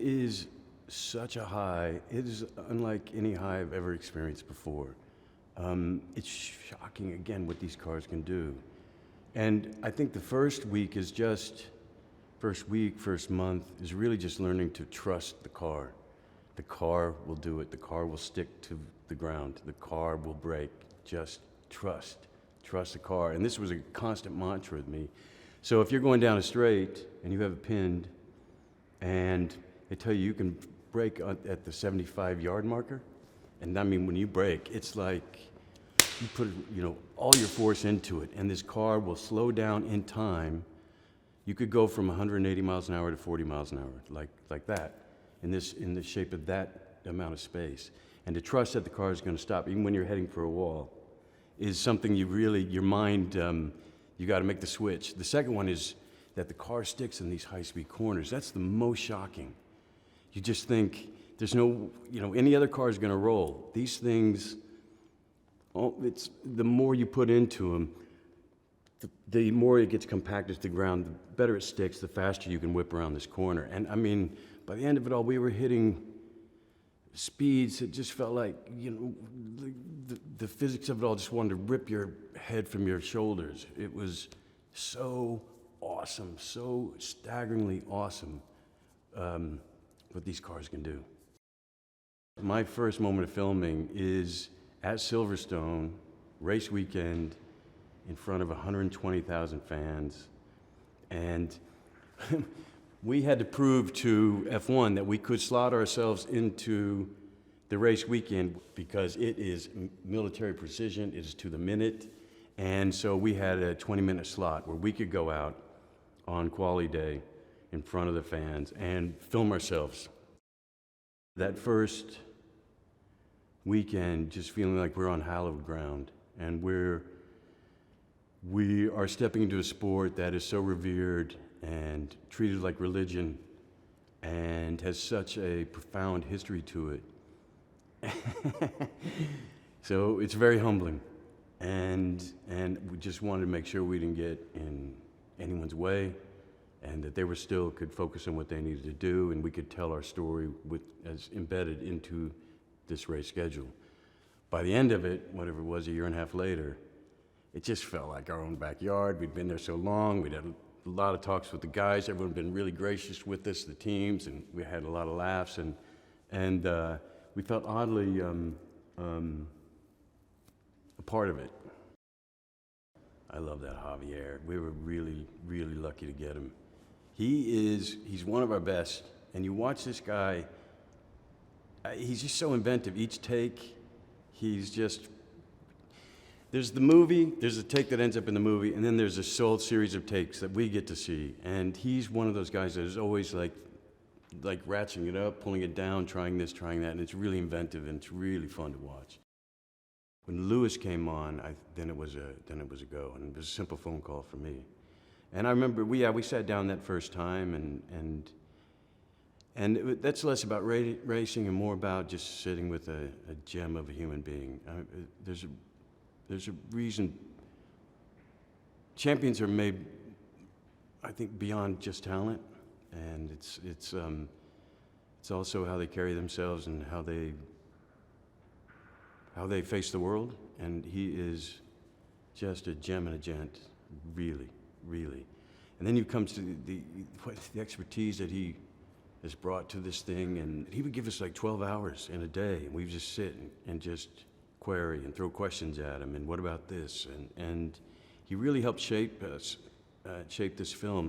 It is such a high. It is unlike any high I've ever experienced before. It's shocking, again, what these cars can do. And I think the first week, first month, is really just learning to trust the car. The car will do it. The car will stick to the ground. The car will brake. Just trust the car. And this was a constant mantra with me. So if you're going down a straight and you have it pinned and they tell you can brake at the 75-yard marker, and I mean, when you brake, it's like you put, all your force into it, and this car will slow down in time. You could go from 180 miles an hour to 40 miles an hour, like that, in the shape of that amount of space. And to trust that the car is going to stop, even when you're heading for a wall, is something your mind, you got to make the switch. The second one is that the car sticks in these high-speed corners. That's the most shocking. You just think there's no, any other car is going to roll. These things, it's the more you put into them, the more it gets compacted to the ground, the better it sticks, the faster you can whip around this corner. And I mean, by the end of it all, we were hitting speeds that just felt like, the physics of it all just wanted to rip your head from your shoulders. It was so awesome, so staggeringly awesome, what these cars can do. My first moment of filming is at Silverstone, race weekend, in front of 120,000 fans. And we had to prove to F1 that we could slot ourselves into the race weekend because it is military precision, it is to the minute. And so we had a 20-minute slot where we could go out on quali day in front of the fans and film ourselves. That first weekend, just feeling like we're on hallowed ground, and we are stepping into a sport that is so revered and treated like religion and has such a profound history to it. So it's very humbling, and we just wanted to make sure we didn't get in anyone's way, and that they could focus on what they needed to do, and we could tell our story as embedded into this race schedule. By the end of it, whatever it was, a year and a half later, it just felt like our own backyard. We'd been there so long. We'd had a lot of talks with the guys. Everyone had been really gracious with us, the teams, and we had a lot of laughs, and we felt oddly a part of it. I love that Javier. We were really, really lucky to get him. He's one of our best, and you watch this guy, he's just so inventive. Each take, there's the movie, there's a take that ends up in the movie, and then there's a whole series of takes that we get to see. And he's one of those guys that is always like ratcheting it up, pulling it down, trying this, trying that, and it's really inventive and it's really fun to watch. When Lewis came on, then it was a go, and it was a simple phone call for me. And I remember we sat down that first time, and that's less about racing and more about just sitting with a gem of a human being. There's a reason champions are made, I think, beyond just talent, and it's also how they carry themselves and how they face the world. And he is just a gem and a gent, really, really. And then you come to the expertise that he has brought to this thing, and he would give us like 12 hours in a day, and we would just sit and just query and throw questions at him, and what about this? And he really helped shape this film.